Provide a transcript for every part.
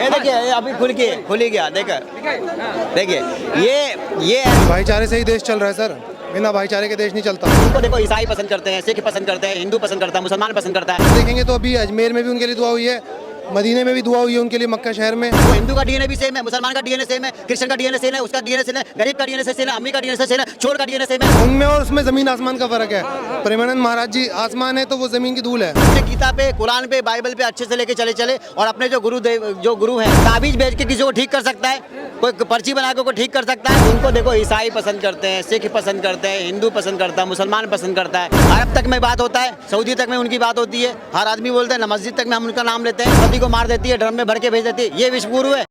ये देखिए अभी खुली गया देखिए ये भाईचारे से ही देश चल रहा है सर, बिना भाईचारे के देश नहीं चलता। उनको देखो ईसाई पसंद करते हैं, सिख पसंद करते हैं, हिंदू पसंद करता है, मुसलमान पसंद करता है। देखेंगे तो अभी अजमेर में भी उनके लिए दुआ हुई है, मदीने में भी दुआ हुई है उनके लिए, मक्का शहर में। वो हिंदू का डीएनए भी सेम है, मुसलमान का डीएनए सेम है, क्रिश्चियन का डीएनए सेम है, उसका डीएनए सेम है, गरीब का डीएनए सेम है, अमीर का डीएनए सेम है, चोर का डीएनए सेम है। उनमें और उसमें जमीन आसमान का फर्क है। प्रेमानंद महाराज जी आसमान है तो वो जमीन की धूल है। अपने गीता पे, कुरान पे, बाइबल पे अच्छे से लेके चले और अपने जो गुरु हैं, ताबीज भेज के किसी को ठीक कर सकता है, कोई पर्ची बना के ठीक कर सकता है। उनको देखो ईसाई पसंद करते हैं, सिख पसंद करते हैं, हिंदू पसंद करता है, मुसलमान पसंद करता है। अरब तक में बात होता है, सऊदी तक में उनकी बात होती है, हर आदमी बोलता है ना, मस्जिद तक में हम उनका नाम लेते हैं, सभी को मार देती है, ड्रम में भर के भेज देती है। ये विश्व गुरु है।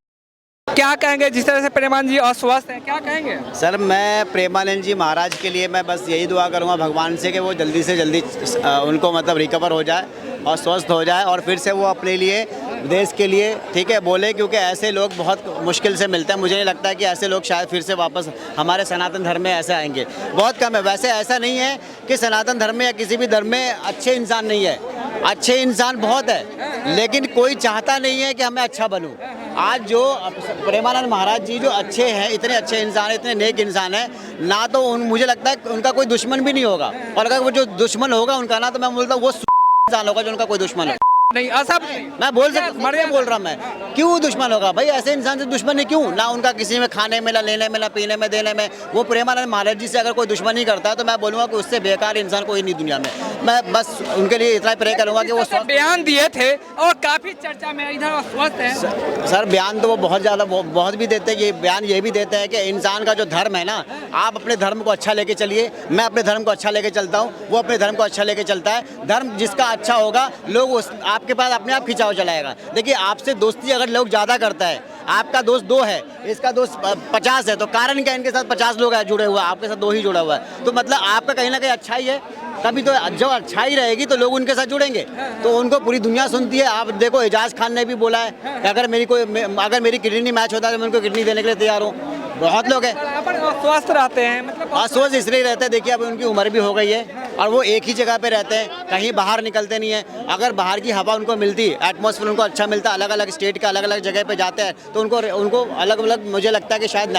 क्या कहेंगे जिस तरह से प्रेमानंद जी अस्वस्थ हैं, क्या कहेंगे? सर मैं प्रेमानंद जी महाराज के लिए मैं बस यही दुआ करूंगा भगवान से कि वो जल्दी से जल्दी उनको मतलब रिकवर हो जाए और स्वस्थ हो जाए और फिर से वो अपने लिए, देश के लिए ठीक है बोले, क्योंकि ऐसे लोग बहुत मुश्किल से मिलते हैं। मुझे नहीं लगता है कि ऐसे लोग शायद फिर से वापस हमारे सनातन धर्म में ऐसे आएंगे, बहुत कम है। वैसे ऐसा नहीं है कि सनातन धर्म में या किसी भी धर्म में अच्छे इंसान नहीं है, अच्छे इंसान बहुत है, लेकिन कोई चाहता नहीं है कि मैं अच्छा बनूं। आज जो प्रेमानंद महाराज जी जो अच्छे हैं, इतने अच्छे इंसान हैं, इतने नेक इंसान हैं, ना तो मुझे लगता है उनका कोई दुश्मन भी नहीं होगा, और अगर वो जो दुश्मन होगा उनका ना, तो मैं बोलता हूँ वो इंसान होगा जो उनका कोई दुश्मन है। नहीं असब मैं बोल रहा मैं क्यों दुश्मन होगा भाई, ऐसे इंसान से दुश्मन नहीं क्यों ना, उनका किसी में खाने में, ना लेने में, ना पीने में, देने में। वो प्रेमानंद महाराज जी से अगर कोई दुश्मनी करता है तो मैं बोलूँगा कि उससे बेकार इंसान कोई नहीं दुनिया में। मैं बस उनके लिए इतना प्रे करूँगा कि वो बयान दिए थे और काफी चर्चा में इधर अस्वस्थ है। सर बयान तो वो बहुत ज़्यादा बहुत भी देते हैं। ये बयान ये भी देते हैं कि इंसान का जो धर्म है ना, आप अपने धर्म को अच्छा लेके चलिए, मैं अपने धर्म को अच्छा लेके चलता हूँ, वो अपने धर्म को अच्छा लेके चलता है। धर्म जिसका अच्छा होगा, लोग आपके पास अपने आप खिंचाव चलाएगा। देखिए आपसे दोस्ती अगर लोग ज़्यादा करता है, आपका दोस्त 2 है, इसका दोस्त 50 है, तो कारण क्या, इनके साथ 50 लोग हैं जुड़े हुए, आपके साथ 2 ही जुड़ा हुआ है, तो मतलब आपका कहीं ना कहीं अच्छा ही है। तभी तो जब अच्छाई रहेगी तो लोग उनके साथ जुड़ेंगे, तो उनको पूरी दुनिया सुनती है। आप देखो एजाज खान ने भी बोला है कि अगर मेरी किडनी मैच होता है तो मैं उनको किडनी देने के लिए तैयार हूँ। बहुत लोग हैं स्वस्थ रहते हैं, मतलब अस्वस्थ इसलिए रहते हैं, देखिए अभी उनकी उम्र भी हो गई है और वो एक ही जगह पे रहते हैं, कहीं बाहर निकलते नहीं है। अगर बाहर की हवा उनको मिलती, एटमॉस्फेयर उनको अच्छा मिलता, अलग अलग स्टेट के अलग अलग जगह पे जाते हैं, तो उनको अलग अलग, मुझे लगता है कि शायद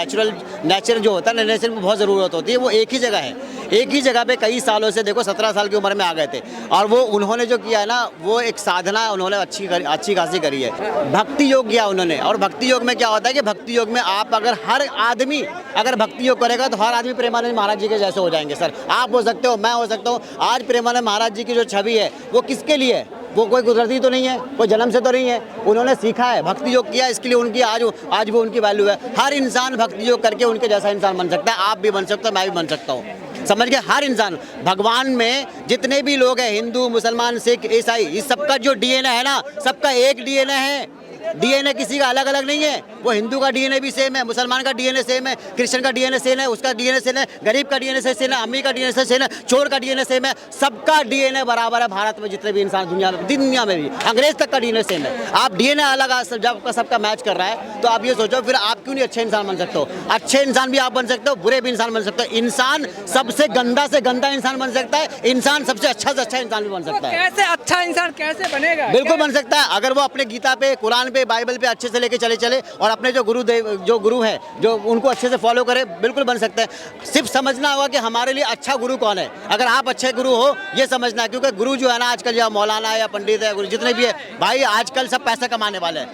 नेचर जो होता है, नेचर में बहुत ज़रूरत होती है। वो एक ही जगह है, एक ही जगह पे कई सालों से, देखो 17 साल की उम्र में आ गए थे, और वो उन्होंने जो किया है ना, वो एक साधना उन्होंने अच्छी खासी करी है, भक्ति योग किया उन्होंने। और भक्ति योग में क्या होता है कि भक्ति योग में आप अगर हर आदमी अगर भक्ति योग करेगा तो हर आदमी प्रेमानंद महाराज जी के जैसे हो जाएंगे। सर आप हो सकते हो, मैं हो सकता हूँ। आज प्रेमानंद महाराज जी की जो छवि है वो किसके लिए है? वो कोई कुदरती तो नहीं है, कोई जन्म से तो नहीं है, उन्होंने सीखा है, भक्ति योग किया, इसके लिए उनकी आज वो उनकी वैल्यू है। हर इंसान भक्ति योग करके उनके जैसा इंसान बन सकता है। आप भी बन सकते हो, मैं भी बन सकता हूँ, समझ गए? हर इंसान, भगवान में जितने भी लोग हैं, हिंदू, मुसलमान, सिख, ईसाई, इस सबका जो डीएनए है ना, सबका एक डीएनए है। डीएनए किसी का अलग अलग नहीं है। वो हिंदू का डीएनए भी सेम है, मुसलमान का डीएनए सेम है, क्रिश्चियन का डीएनए सेम है, उसका डीएनए सेम है, गरीब का डीएनए सेम है, अमीर का डीएनए सेम है, चोर का डीएनए सेम है, सबका डीएनए बराबर है। भारत में जितने भी इंसान दुनिया में भी, अंग्रेज तक का डीएनए सेम है। आप डीएनए अलग जब सबका मैच कर रहा है, तो आप ये सोचो फिर आप क्यों नहीं अच्छे इंसान बन सकते हो? अच्छे इंसान भी आप बन सकते हो, बुरे भी इंसान बन सकते हो। इंसान सबसे गंदा से गंदा इंसान बन सकता है, इंसान सबसे अच्छा से अच्छा इंसान भी बन सकता है। कैसे अच्छा इंसान कैसे बनेगा? बिल्कुल बन सकता है, अगर वो अपने गीता पे, कुरान पे, बाइबल पे अच्छे से लेके चले और अपने जो गुरु है, जो उनको अच्छे से फॉलो करे, बिल्कुल बन सकते हैं। सिर्फ समझना होगा कि हमारे लिए अच्छा गुरु कौन है। अगर आप अच्छे गुरु हो, ये समझना है, क्योंकि गुरु जो है ना आजकल, या मौलाना है या पंडित है, गुरु जितने भी है भाई, आजकल सब पैसे कमाने वाले हैं,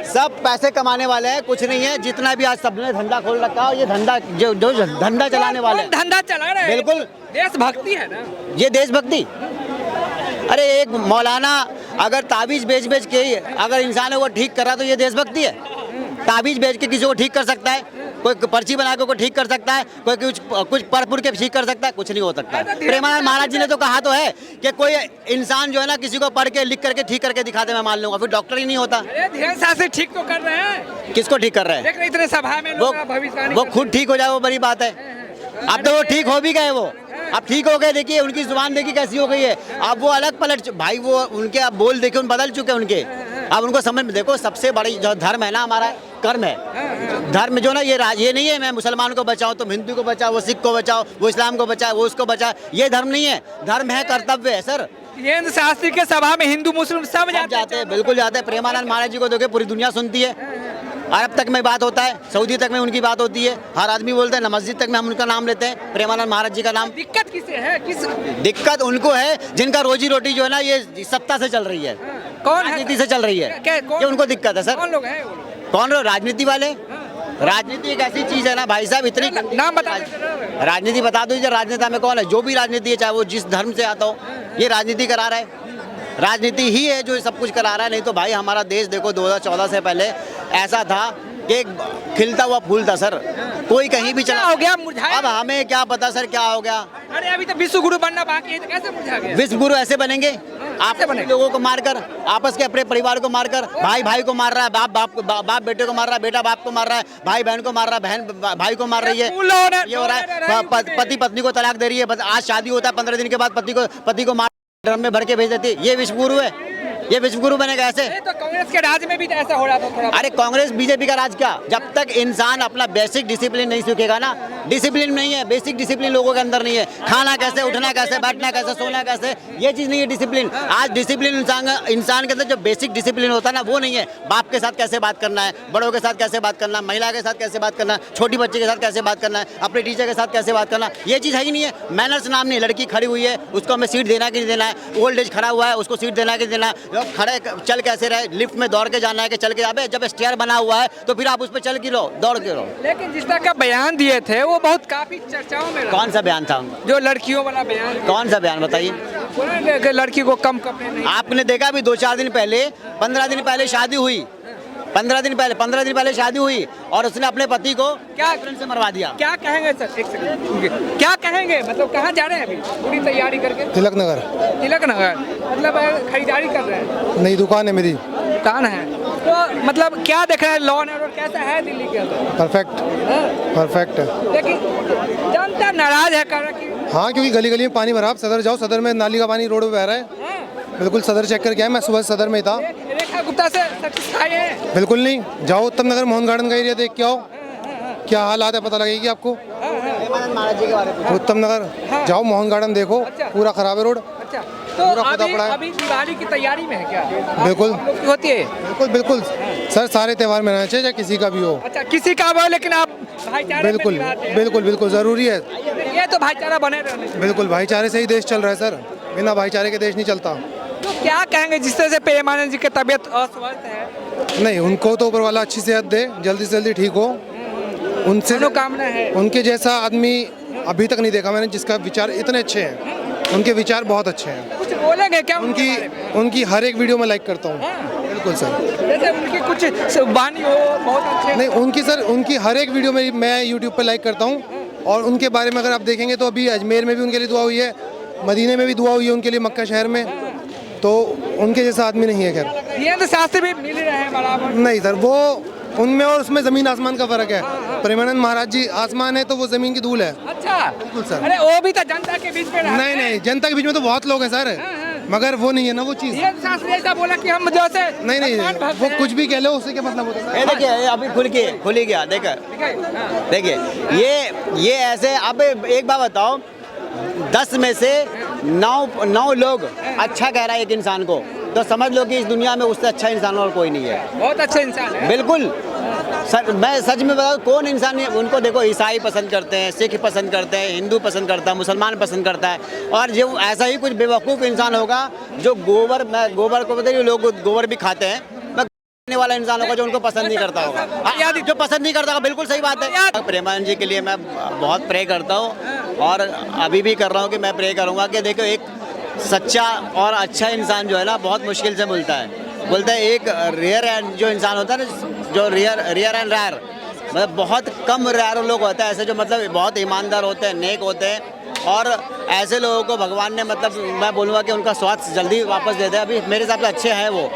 सब पैसे कमाने वाले हैं, कुछ नहीं है। जितना भी आज सबने धंधा खोल रखा है, ये धंधा जो धंधा चलाने वाले, धंधा चला रहे हैं, बिल्कुल देशभक्ति है ना, ये देशभक्ति। अरे एक मौलाना अगर ताबीज बेच के अगर इंसान है वो ठीक कर रहा, तो ये देशभक्ति है। ताबीज बेच के किसी को ठीक कर सकता है, कोई पर्ची बना के ठीक कर सकता है, कोई कुछ पढ़ के ठीक कर सकता है, कुछ नहीं हो सकता। प्रेमानंद महाराज जी ने तो कहा तो है कि कोई इंसान जो है ना, किसी को पढ़ के, लिख करके ठीक करके दिखा दे, मैं मान लूंगा, फिर डॉक्टर ही नहीं होता। धीरे से ठीक तो कर रहे हैं। किसको ठीक कर रहे हैं? इतने सभा में वो खुद ठीक हो जाए, वो बड़ी बात है। अब तो वो ठीक हो भी गए, वो अब ठीक हो गए। देखिए उनकी जुबान देखिए कैसी हो गई है, अब वो अलग पलट भाई, वो उनके अब बोल देखिए उन बदल चुके उनके। अब उनको समझ में, देखो सबसे बड़ी जो धर्म है ना हमारा, कर्म है। धर्म जो ना, ये नहीं है मैं मुसलमान को बचाऊं, तुम हिंदू को बचाओ, वो सिख को बचाओ, वो इस्लाम को बचाओ, वो उसको बचाओ, ये धर्म नहीं है। धर्म है कर्तव्य है सर। धीरेन्द्र शास्त्री के सभा में हिंदू मुस्लिम सब सब जाते हैं, बिल्कुल जाते हैं। प्रेमानंद महाराज जी को देखो पूरी दुनिया सुनती है। अरब तक में बात होता है, सऊदी तक में उनकी बात होती है, हर आदमी बोलता है, न मस्जिद तक में हम उनका नाम लेते हैं, प्रेमानंद महाराज जी का नाम। दिक्कत किसे है? किस दिक्कत उनको है जिनका रोजी रोटी जो है ना ये सत्ता से चल रही है, कौन है? राजनीति से चल रही है, ये उनको दिक्कत है सर। कौन लोग हैं वो लोग? कौन लोग? राजनीति वाले। राजनीति एक ऐसी चीज है ना भाई साहब, इतनी नाम बता दीजिए। राजनीति बता दीजिए, राजनेता में कौन है? जो भी राजनीति है, चाहे वो जिस धर्म से आता हो, ये राजनीति करा रहा है। राजनीति ही है जो सब कुछ करा रहा है। नहीं तो भाई हमारा देश देखो 2014 से पहले ऐसा था कि एक खिलता हुआ फूल था सर, कोई कहीं भी चला हो गया मुरझाया। अब हमें क्या पता सर क्या हो गया। अरे अभी तो विश्व गुरु बनना बाकी है, तो कैसे मुरझा गया? विश्व गुरु ऐसे बनेंगे, आपस बनेंगे? लोगों को मारकर, आपस के अपने परिवार को मारकर, भाई भाई को मार रहा है, बाप बेटे को मार रहा है, बेटा बाप को मार रहा है, भाई बहन को मार रहा है, बहन भाई को मार रही है, ये हो रहा है। पति पत्नी को तलाक दे रही है, आज शादी होता है 15 दिन के बाद पति को मार ड्रम में भर के भेज देती है। ये विश्व गुरु है? ये विश्व गुरु बनेगा ऐसे? तो कांग्रेस के राज में भी तो ऐसा हो रहा था थोड़ा। अरे कांग्रेस बीजेपी का राज क्या? जब तक इंसान अपना बेसिक डिसिप्लिन नहीं सीखेगा ना, डिसिप्लिन नहीं है, बेसिक डिसिप्लिन लोगों के अंदर नहीं है, खाना कैसे, उठना कैसे, बैठना कैसे, सोना कैसे, ये चीज नहीं है डिसिप्लिन। आज डिसिप्लिन इंसान के अंदर जो बेसिक डिसिप्लिन होता है ना वो नहीं है। बाप के साथ कैसे बात करना है, बड़ों के साथ कैसे बात करना है, महिला के साथ कैसे बात करना है, छोटी बच्चे के साथ कैसे बात करना है, अपने टीचर के साथ कैसे बात करना है, ये चीज है ही नहीं है। मैनर्स नाम नहीं है। लड़की खड़ी हुई है, उसको हमें सीट देना कि नहीं देना है, ओल्ड एज खड़ा हुआ है, उसको सीट देना कि नहीं देना है, खड़े चल कैसे रहे, लिफ्ट में दौड़ के जाना है कि चल के जाबे, जब स्टेयर बना हुआ है तो फिर आप उस पर चल के रहो, दौड़ के रहो। लेकिन जिस तरह का बयान दिए थे वो बहुत काफी चर्चाओं में रहा। कौन सा बयान था उनका? जो लड़कियों वाला बयान, कौन सा बयान बताइए? बोले कि लड़की को कम कपड़े नहीं। आपने देखा अभी 2-4 दिन पहले, 15 दिन पहले शादी हुई, 15 दिन पहले शादी हुई और उसने अपने पति को क्या से मरवा दिया। क्या कहेंगे सर? एक सेकंड, क्या कहेंगे? मतलब कहाँ जा रहे हैं अभी पूरी तैयारी करके? तिलक नगर। तिलक नगर मतलब खरीदारी कर रहे हैं? नई दुकान है मेरी। दुकान है तो मतलब क्या देख रहे हैं? लॉ एंड ऑर्डर कैसा है दिल्ली के अंदर? परफेक्ट, परफेक्ट है। लेकिन जनता नाराज है, कह रहा कि हाँ, क्योंकि गली गली में पानी भरा। आप सदर जाओ, सदर में नाली का पानी रोड पे बह रहा है। बिल्कुल सदर चेक करके आए, मैं सुबह सदर में ही था। रेखा गुप्ता से सैटिस्फाई है? बिल्कुल नहीं। जाओ उत्तम नगर मोहन गार्डन का एरिया देख के आओ, क्या हालात है पता लगेगी आपको। महाराज जी के बारे में उत्तम नगर जाओ, मोहन गार्डन देखो, पूरा खराब है रोड। अच्छा, तो पूरा खुदा पड़ा है। अभी दिवाली की तैयारी में है क्या? बिल्कुल होती है। बिल्कुल बिल्कुल सर, सारे त्यौहार मनाने चाहिए, चाहे किसी का भी हो। अच्छा, किसी का हो लेकिन आप भाईचारे में बिल्कुल निभाते हैं। बिल्कुल बिल्कुल जरूरी है। ये तो भाईचारा बने रहने चाहिए। बिल्कुल भाईचारे से ही देश चल रहा है सर, बिना भाईचारे के देश नहीं चलता। तो क्या कहेंगे जिस तरह से प्रेमानंद जी की तबीयत अस्वस्थ है? नहीं, उनको तो ऊपर वाला अच्छी सेहत दे, जल्दी से जल्दी ठीक हो। उनसे मनोकामना है। उनके जैसा आदमी अभी तक नहीं देखा मैंने जिसका विचार इतने अच्छे हैं। उनके विचार बहुत अच्छे हैं। कुछ बोलेंगे क्या उनके बारे में? उनकी हर एक वीडियो में लाइक करता हूँ। हाँ। बिल्कुल सर। जैसे उनकी कुछ वाणी हो बहुत अच्छे। नहीं, उनकी सर, उनकी हर एक वीडियो में मैं यूट्यूब पर लाइक करता हूँ। और उनके बारे में अगर आप देखेंगे तो अभी अजमेर में भी उनके लिए दुआ हुई है, मदीने में भी दुआ हुई है उनके लिए, मक्का शहर में। तो उनके जैसा आदमी नहीं है। खैर धीरेन्द्र शास्त्री भी मिल रहे हैं बराबर। नहीं सर, वो उनमें और उसमें जमीन आसमान का फर्क है। प्रेमानंद महाराज जी आसमान है तो वो जमीन की धूल है। अच्छा, बिल्कुल सर। अरे वो भी तो जनता के बीच में रहते नहीं हैं। नहीं, जनता के बीच में तो बहुत लोग हैं सर, मगर वो नहीं है ना वो चीज़। धीरेन्द्र शास्त्री ऐसा बोला कि हम जो से नहीं नहीं, भगवान भक्त वो हैं। कुछ भी कह लो, उससे क्या मतलब होता है। ये देखिए, ये अभी खुल ही गया देखा। हाँ। देखिए ये ऐसे। अब एक बात बताओ, 10 में से 9 लोग अच्छा कह रहा है एक इंसान को, तो समझ लो कि इस दुनिया में उससे अच्छा इंसान और कोई नहीं है। बहुत अच्छे इंसान है। बिल्कुल सर, मैं सच में बताऊँ, कौन इंसान नहीं, उनको देखो ईसाई पसंद करते हैं, सिख पसंद करते हैं, हिंदू पसंद करता है, मुसलमान पसंद करता है। और जो ऐसा ही कुछ बेवकूफ़ इंसान होगा जो गोबर को बताइए, लोग गोबर भी खाते हैं, मैं वाला इंसान होगा जो उनको पसंद नहीं करता होगा। जो पसंद नहीं करता होगा, बिल्कुल सही बात है। प्रेमानंद जी के लिए मैं बहुत प्रे करता हूँ और अभी भी कर रहा हूँ कि मैं प्रे करूँगा कि देखो एक सच्चा और अच्छा इंसान जो है ना बहुत मुश्किल से मिलता है। बोलते हैं एक रेयर एंड जो इंसान होता है ना, जो रेयर एंड रेयर, मतलब बहुत कम रेयर लोग होते हैं ऐसे जो मतलब बहुत ईमानदार होते हैं, नेक होते हैं। और ऐसे लोगों को भगवान ने मतलब मैं बोलूँगा कि उनका स्वास्थ्य जल्दी वापस दे दे। अभी मेरे हिसाब से अच्छे हैं वो,